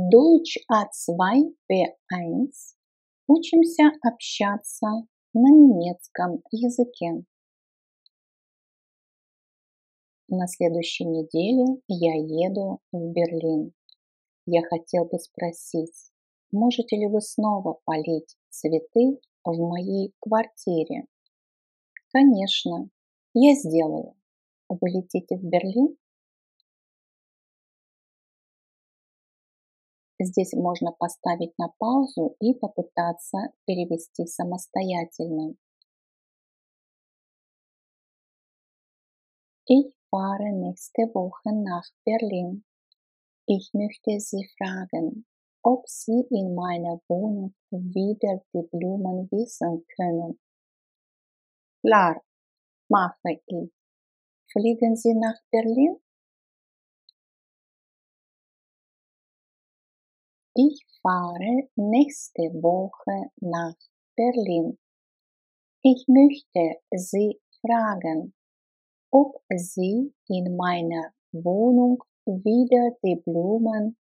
Deutsch A2 B1. Учимся общаться на немецком языке. На следующей неделе я еду в Берлин. Я хотел бы спросить, можете ли вы снова полить цветы в моей квартире? Конечно, я сделаю. Вы летите в Берлин? Здесь можно поставить на паузу и попытаться перевести самостоятельно. Ich fahre nächste Woche nach Berlin. Ich möchte Sie fragen, ob Sie in meiner Wohnung wieder die Blumen gießen können. Klar, mache ich. Fliegen Sie nach Berlin? Ich fahre nächste Woche nach Berlin. Ich möchte Sie fragen, ob Sie in meiner Wohnung wieder die Blumen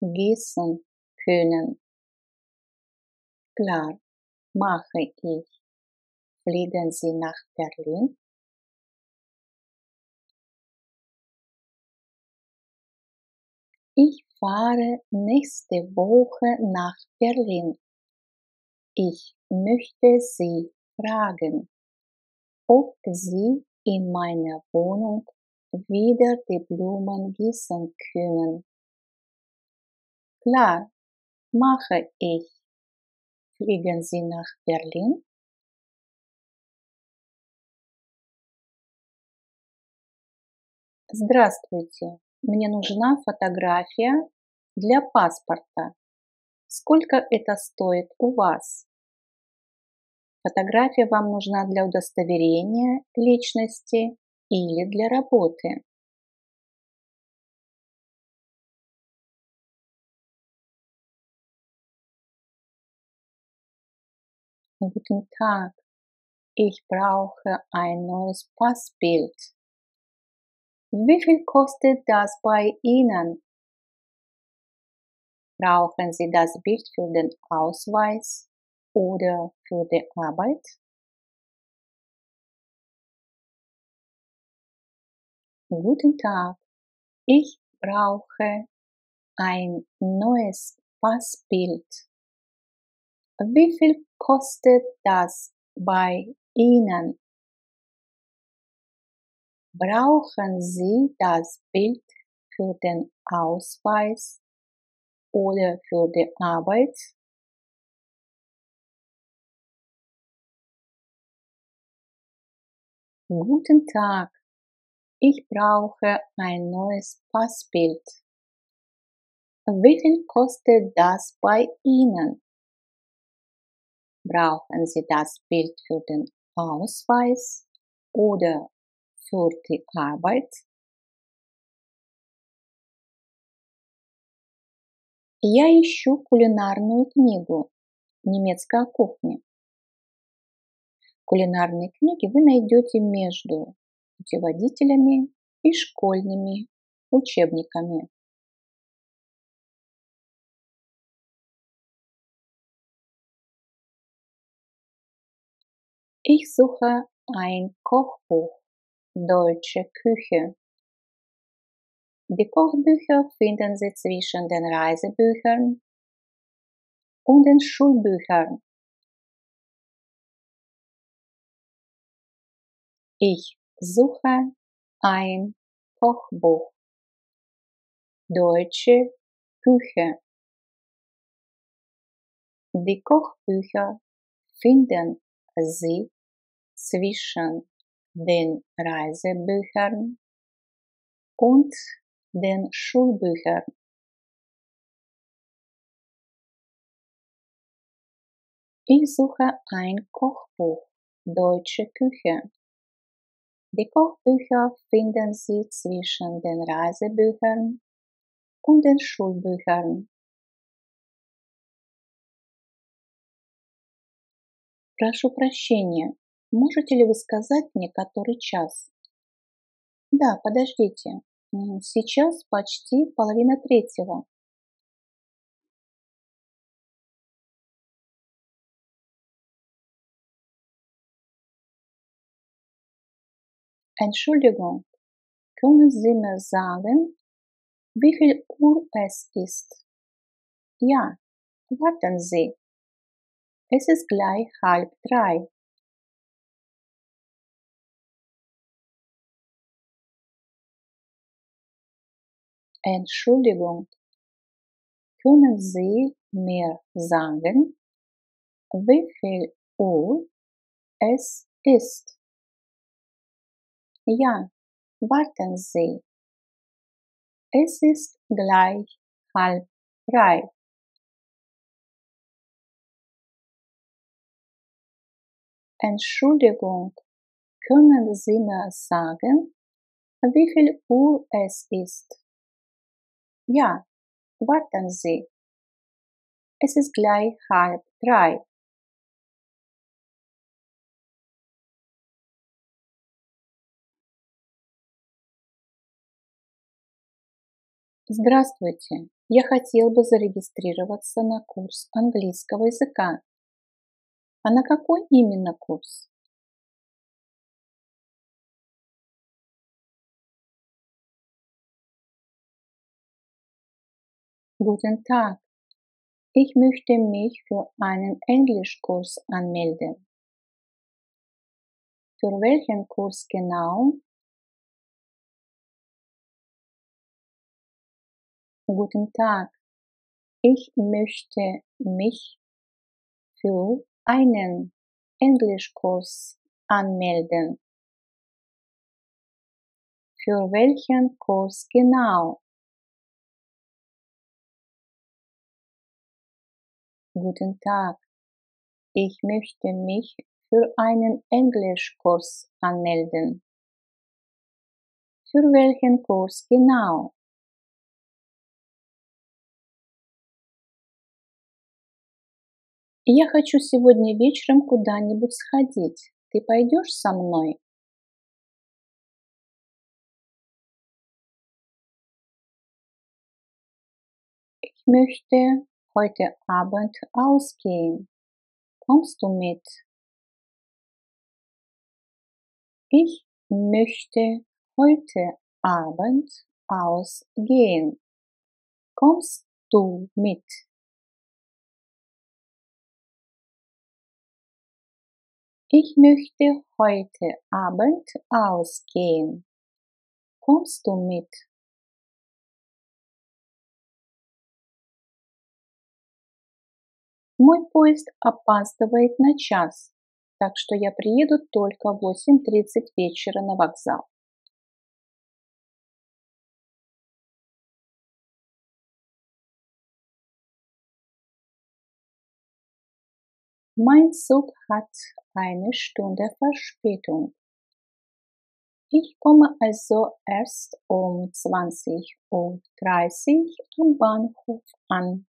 gießen können. Klar, mache ich. Fliegen Sie nach Berlin? Ich fahre nächste Woche nach Berlin. Ich möchte Sie fragen, ob Sie in meiner Wohnung wieder die Blumen gießen können. Klar, mache ich. Fliegen Sie nach Berlin? Здравствуйте, мне нужна фотография для паспорта. Сколько это стоит у вас? Фотография вам нужна для удостоверения личности или для работы? Guten Tag, ich brauche ein neues Passbild. Wie viel kostet das bei Ihnen? Brauchen Sie das Bild für den Ausweis oder für die Arbeit? Guten Tag, ich brauche ein neues Passbild. Wie viel kostet das bei Ihnen? Brauchen Sie das Bild für den Ausweis oder für die Arbeit? Guten Tag, ich brauche ein neues Passbild. Wie viel kostet das bei Ihnen? Brauchen Sie das Bild für den Ausweis oder für die Arbeit? Я ищу кулинарную книгу «Немецкая кухня». Кулинарные книги вы найдете между путеводителями и школьными учебниками. Ich suche ein Kochbuch Deutsche Küche. Die Kochbücher finden Sie zwischen den Reisebüchern und den Schulbüchern. Ich suche ein Kochbuch Deutsche Küche. Die Kochbücher finden Sie zwischen den Reisebüchern und den Schulbüchern. Ich suche ein Kochbuch Deutsche Küche. Die Kochbücher finden Sie zwischen den Reisebüchern und den Schulbüchern. Прошу прощения, можете ли вы сказать мне, который час? Да, подождите. Сейчас почти половина третьего. Entschuldigung, können Sie mir sagen, wie viel Uhr es ist? Ja, warten Sie, es ist gleich 2:30. Entschuldigung, können Sie mir sagen, wie viel Uhr es ist? Ja, warten Sie, es ist gleich 2:30. Entschuldigung, können Sie mir sagen, wie viel Uhr es ist? Ja, warten Sie, es ist gleich 2:30. Здравствуйте, я хотел бы зарегистрироваться на курс английского языка. А на какой именно курс? Guten Tag, ich möchte mich für einen Englischkurs anmelden. Für welchen Kurs genau? Guten Tag, ich möchte mich für einen Englischkurs anmelden. Für welchen Kurs genau? Guten Tag, ich möchte mich für einen Englischkurs anmelden. Für welchen Kurs genau? Я хочу сегодня вечером куда-нибудь сходить. Ты пойдешь со мной? Ich möchte heute Abend ausgehen. Kommst du mit? Ich möchte heute Abend ausgehen. Kommst du mit? Ich möchte heute Abend ausgehen. Kommst du mit? Мой поезд опаздывает на час, так что я приеду только в 8:30 вечера на вокзал. Mein Zug hat eine Stunde Verspätung. Ich komme also erst um 20:30 Uhr am Bahnhof an.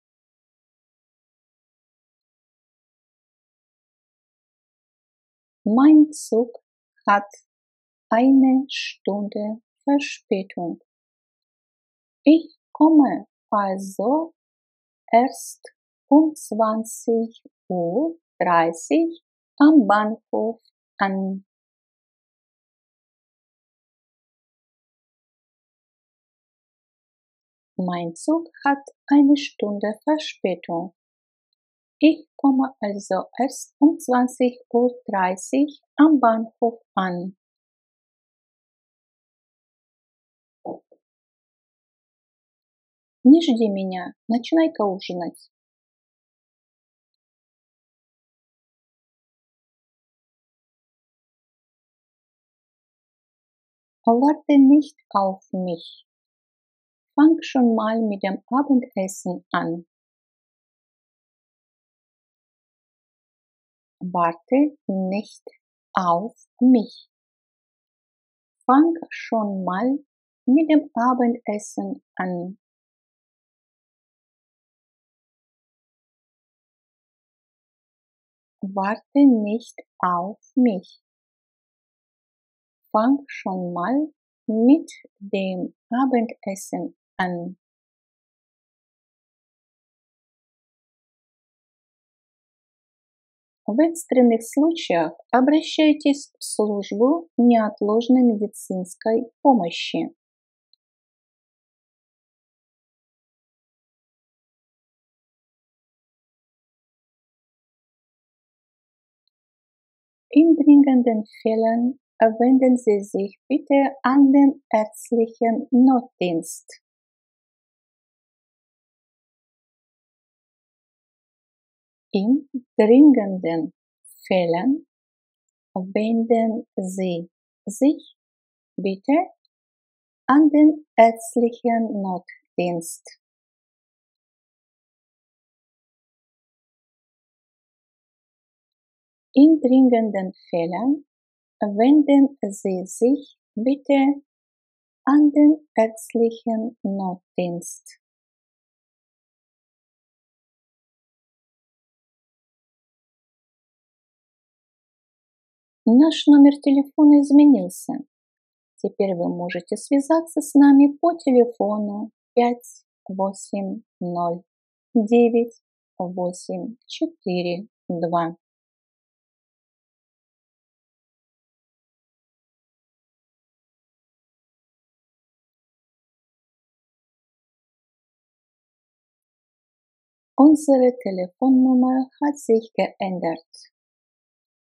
Mein Zug hat eine Stunde Verspätung. Ich komme also erst um 20:30 Uhr am Bahnhof an. Mein Zug hat eine Stunde Verspätung. Ich komme also erst um 20:30 Uhr am Bahnhof an. Не жди меня, начинай-ка ужинать. Warte nicht auf mich. Fang schon mal mit dem Abendessen an. Warte nicht auf mich. Fang schon mal mit dem Abendessen an. Warte nicht auf mich. Fang schon mal mit dem Abendessen an. В экстренных случаях обращайтесь в службу неотложной медицинской помощи. In dringenden Fällen wenden Sie sich bitte an den ärztlichen Notdienst. In dringenden Fällen wenden Sie sich bitte an den ärztlichen Notdienst. In dringenden Fällen wenden Sie sich bitte an den ärztlichen Notdienst. Наш номер телефона изменился. Теперь вы можете связаться с нами по телефону 5809842. Unsere Telefonnummer hat sich geändert.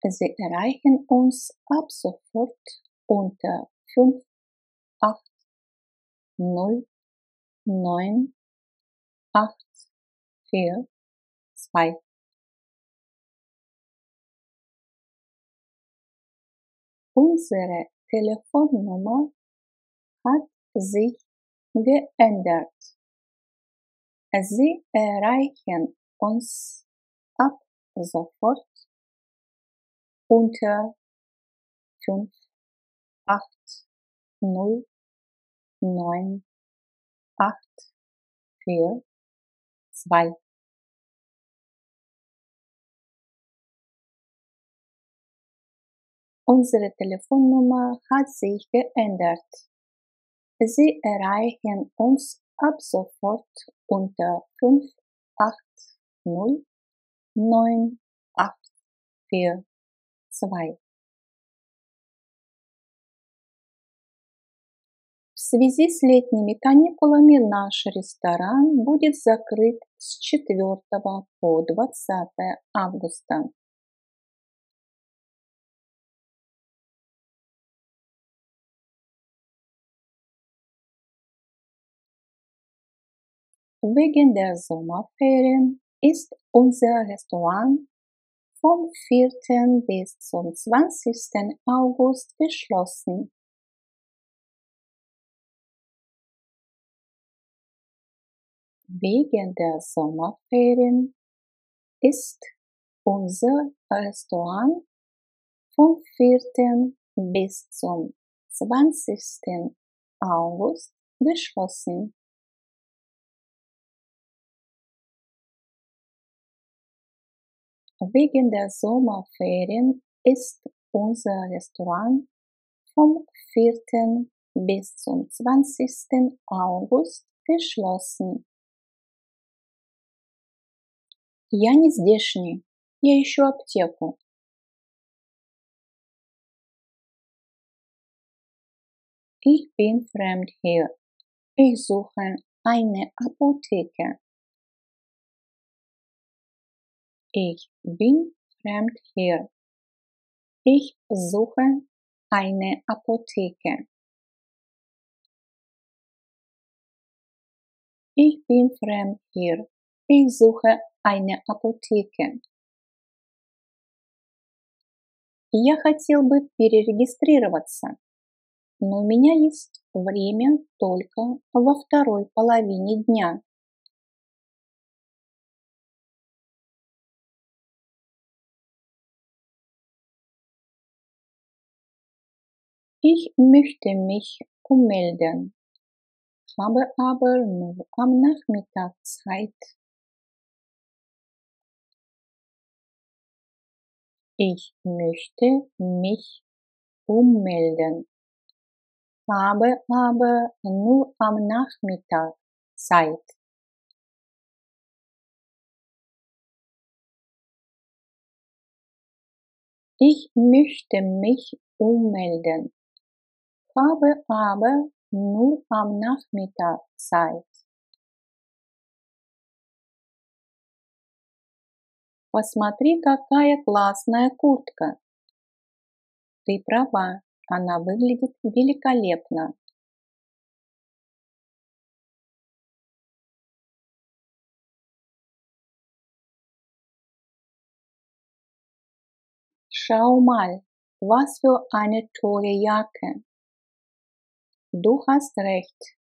Sie erreichen uns ab sofort unter 5809842. Unsere Telefonnummer hat sich geändert. Sie erreichen uns ab sofort unter 5809842. Unsere Telefonnummer hat sich geändert. Sie erreichen uns ab sofort unter 5809842. В связи с летними каникулами наш ресторан будет закрыт с 4 по 20 августа. Wegen der Sommerferien ist unser Restaurant vom 4. bis zum 20. August geschlossen. Wegen der Sommerferien ist unser Restaurant vom 4. bis zum 20. August geschlossen. Wegen der Sommerferien ist unser Restaurant vom 4. bis zum 20. August geschlossen. Я не здешний, я ищу аптеку. Ich bin fremd hier. Ich suche eine Apotheke. Ich bin fremd hier. Ich suche eine Apotheke. Ich bin fremd hier. Ich suche eine Apotheke. Я хотел бы перерегистрироваться, но у меня есть время только во второй половине дня. Ich möchte mich ummelden, habe aber nur am Nachmittag Zeit. Ich möchte mich ummelden, habe aber nur am Nachmittag Zeit. Ich möchte mich ummelden, habe aber nur am Nachmittag Zeit. Посмотри, какая классная куртка. Ты права, она выглядит великолепно. Schau mal, was für eine tolle Jacke. Du hast recht,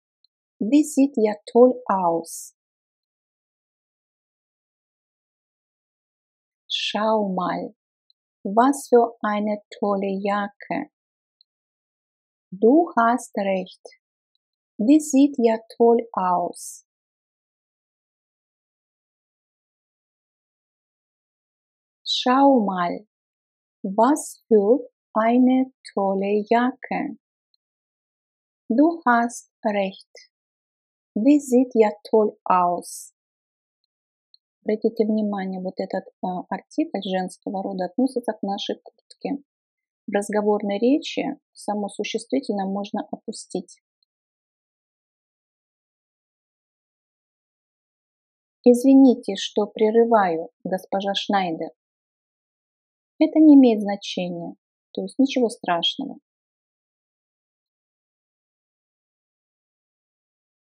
die sieht ja toll aus. Schau mal, was für eine tolle Jacke. Du hast recht, die sieht ja toll aus. Schau mal, was für eine tolle Jacke. Du hast recht, die sieht ja toll aus. Обратите внимание, вот этот артикль женского рода относится к нашей куртке. В разговорной речи само существительное можно опустить. Извините, что прерываю, госпожа Шнайдер. Это не имеет значения, то есть ничего страшного.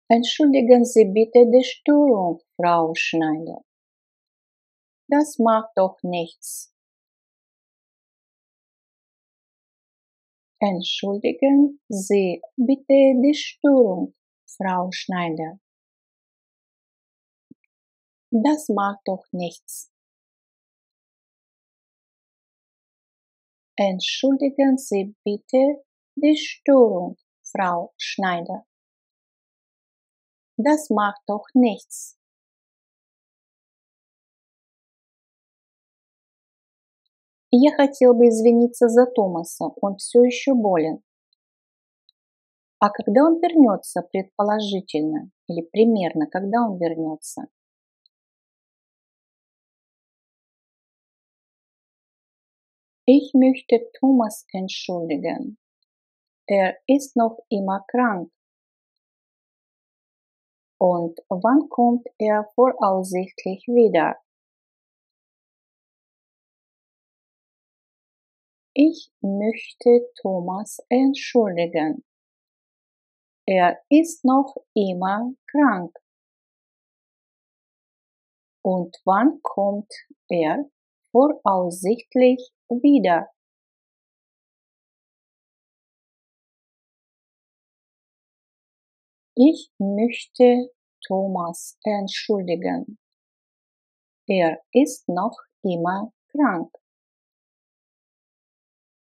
Entschuldigen Sie bitte die Störung, Frau Schneider. Das macht doch nichts. Entschuldigen Sie bitte die Störung, Frau Schneider. Das macht doch nichts. Entschuldigen Sie bitte die Störung, Frau Schneider. Das macht doch nichts. Я хотел бы извиниться за Томаса, он все еще болен. А когда он вернется, предположительно, или примерно, когда он вернется? Ich möchte Thomas entschuldigen. Er ist noch immer krank. Und wann kommt er voraussichtlich wieder? Ich möchte Thomas entschuldigen. Er ist noch immer krank. Und wann kommt er voraussichtlich wieder? Ich möchte Thomas entschuldigen. Er ist noch immer krank.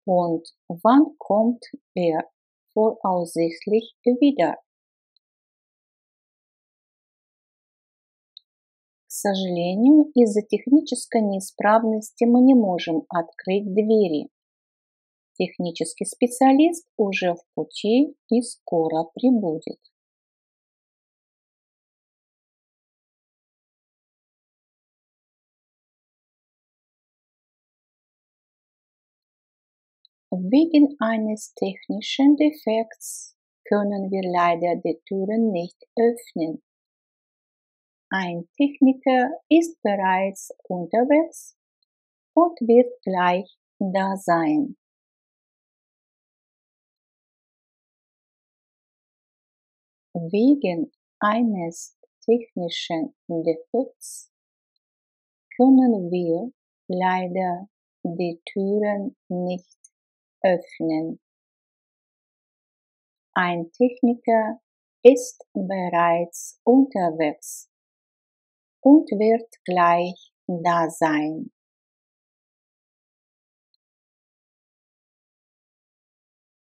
Und wann kommt er voraussichtlich wieder? К сожалению, из-за технической неисправности мы не можем открыть двери. Технический специалист уже в пути и скоро прибудет. Wegen eines technischen Defekts können wir leider die Türen nicht öffnen. Ein Techniker ist bereits unterwegs und wird gleich da sein. Wegen eines technischen Defekts können wir leider die Türen nicht öffnen. Ein Techniker ist bereits unterwegs und wird gleich da sein.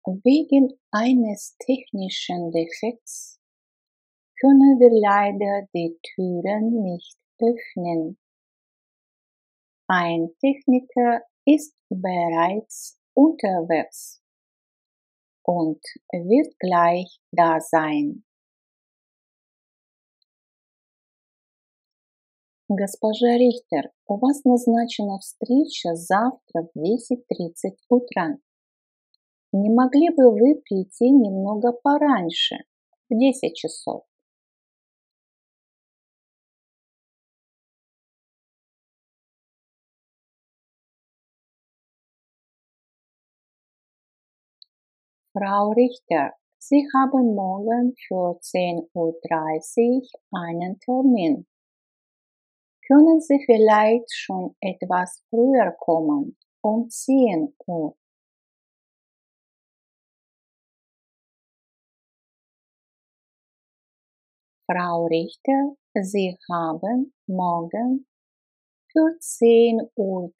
Wegen eines technischen Defekts können wir leider die Türen nicht öffnen. Ein Techniker ist bereits unterwegs und wird gleich da sein. Госпожа Рихтер, у вас назначена встреча завтра в 10:30 утра. Не могли бы вы прийти немного пораньше, в 10 часов? Frau Richter, Sie haben morgen für 10:30 Uhr einen Termin. Können Sie vielleicht schon etwas früher kommen, um 10 Uhr? Frau Richter, Sie haben morgen für 10:30 Uhr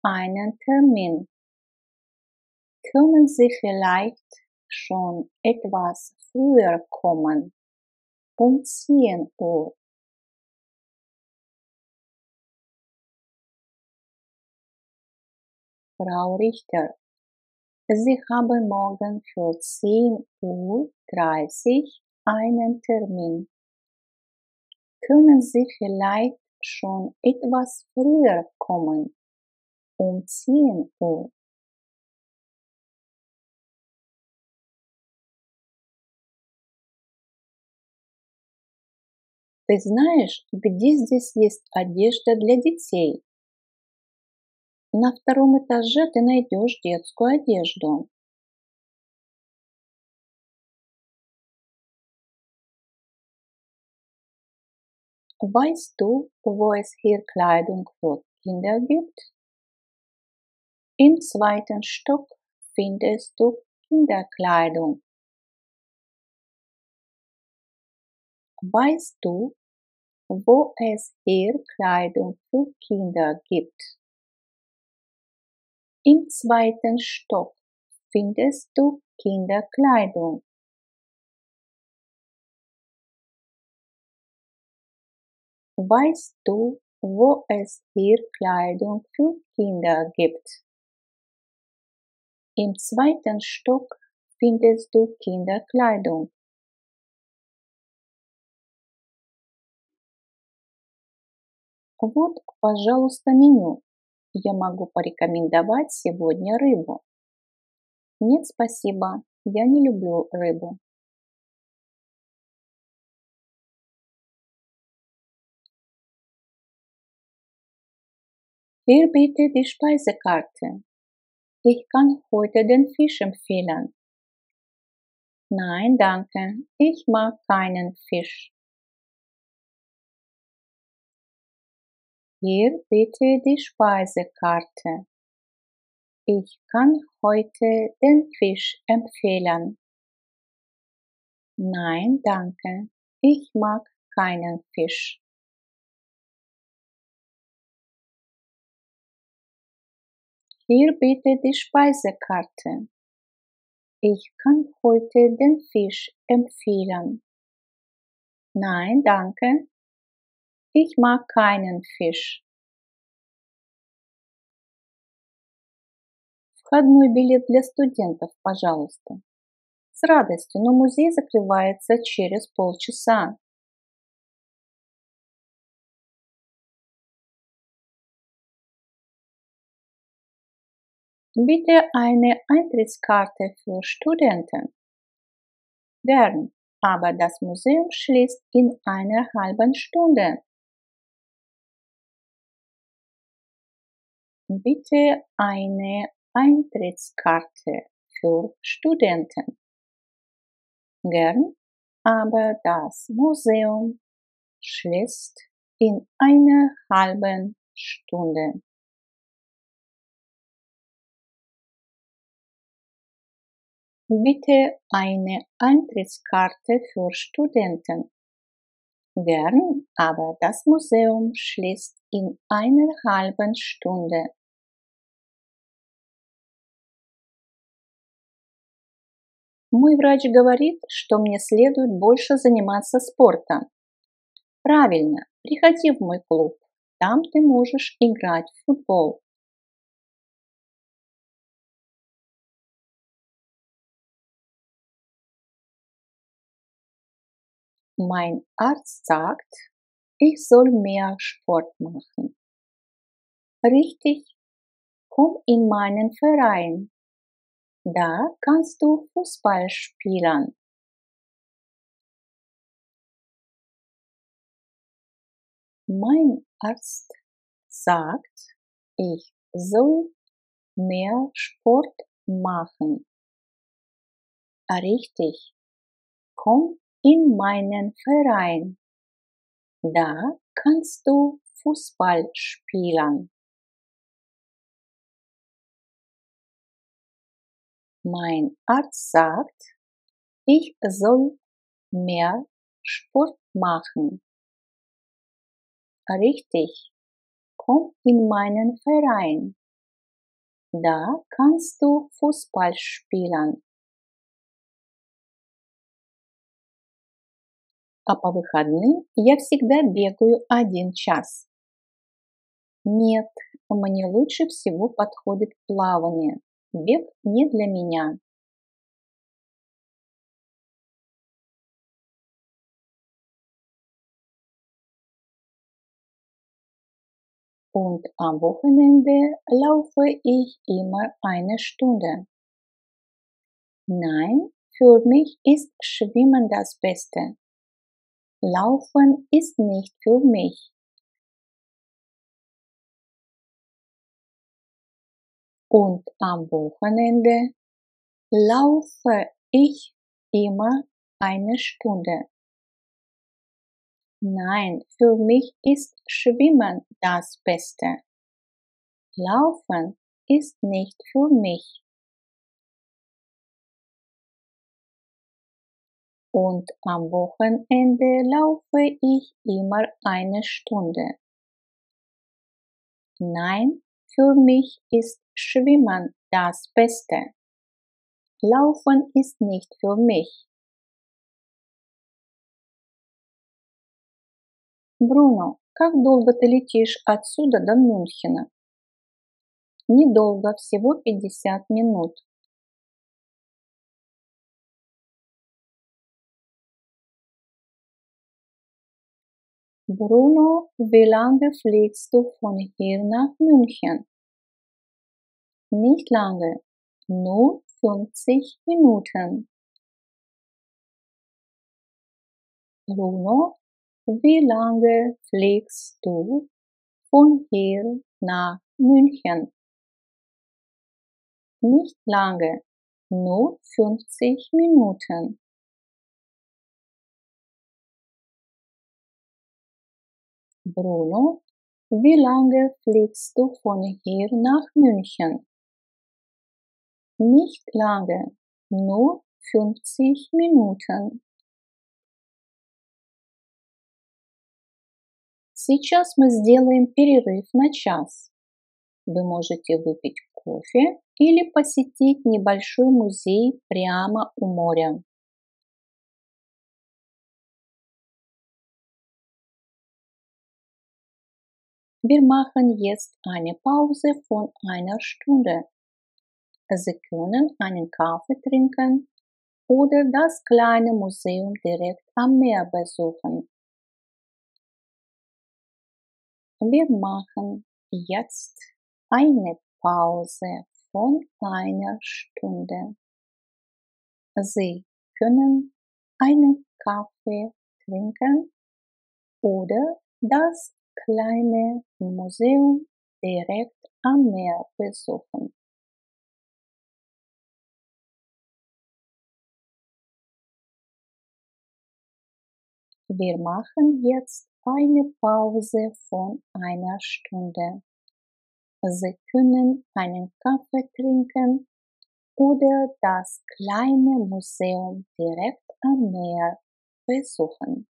einen Termin. Können Sie vielleicht schon etwas früher kommen, um 10 Uhr? Frau Richter, Sie haben morgen für 10:30 Uhr einen Termin. Können Sie vielleicht schon etwas früher kommen, um 10 Uhr? Ты знаешь, где здесь есть одежда для детей? На втором этаже ты найдешь детскую одежду. Weißt du, wo es hier Kleidung für Kinder gibt? Im zweiten Stock findest du Kinderkleidung. Weißt du, wo es hier Kleidung für Kinder gibt? Im zweiten Stock findest du Kinderkleidung. Weißt du, wo es hier Kleidung für Kinder gibt? Im zweiten Stock findest du Kinderkleidung. Вот, пожалуйста, меню. Я могу порекомендовать сегодня рыбу. Нет, спасибо, я не люблю рыбу. Hier bitte die Speisekarte. Ich kann heute den Fisch empfehlen. Nein, danke, ich mag keinen Fisch. Hier bitte die Speisekarte. Ich kann heute den Fisch empfehlen. Nein, danke, ich mag keinen Fisch. Hier bitte die Speisekarte. Ich kann heute den Fisch empfehlen. Nein, danke, ich mag keinen Fisch. Входной билет для студентов, пожалуйста. С радостью, но музей закрывается через полчаса. Bitte eine Eintrittskarte für Studenten. Gern, aber das Museum schließt in einer halben Stunde. Bitte eine Eintrittskarte für Studenten. Gern, aber das Museum schließt in einer halben Stunde. Bitte eine Eintrittskarte für Studenten. Gern, aber das Museum schließt in einer halben Stunde. Мой врач говорит, что мне следует больше заниматься спортом. Правильно, приходи в мой клуб. Там ты можешь играть в футбол. Mein Arzt sagt, ich soll mehr Sport machen. Richtig, komm in meinen Verein. Da kannst du Fußball spielen. Mein Arzt sagt, ich soll mehr Sport machen. Richtig, komm in meinen Verein. Da kannst du Fußball spielen. Mein Arzt sagt, ich soll mehr Sport machen. Richtig, komm in meinen Verein. Da kannst du Fußball spielen. А по выходным я всегда бегаю 1 час. Нет, мне лучше всего подходит плавание. Бег не для меня. Und am Wochenende laufe ich immer 1 Stunde. Nein, für mich ist Schwimmen das Beste. Laufen ist nicht für mich. Und am Wochenende laufe ich immer 1 Stunde. Nein, für mich ist Schwimmen das Beste. Laufen ist nicht für mich. Und am Wochenende laufe ich immer 1 Stunde. Nein, für mich ist Schwimmen das Beste. Laufen ist nicht für mich. Бруно, как долго ты летишь отсюда до Мюнхена? Недолго, всего 50 минут. Bruno, wie lange fliegst du von hier nach München? Nicht lange, nur 50 Minuten. Bruno, wie lange fliegst du von hier nach München? Nicht lange, nur 50 Minuten. Bruno, wie lange fliegst du von hier nach München? Nicht lange, nur 50 Minuten. Сейчас мы сделаем перерыв на час. Вы можете выпить кофе или посетить небольшой музей прямо у моря. Wir machen jetzt eine Pause von 1 Stunde. Sie können einen Kaffee trinken oder das kleine Museum direkt am Meer besuchen. Wir machen jetzt eine Pause von 1 Stunde. Sie können einen Kaffee trinken oder das kleine Museum direkt am Meer besuchen. Wir machen jetzt eine Pause von 1 Stunde. Sie können einen Kaffee trinken oder das kleine Museum direkt am Meer besuchen.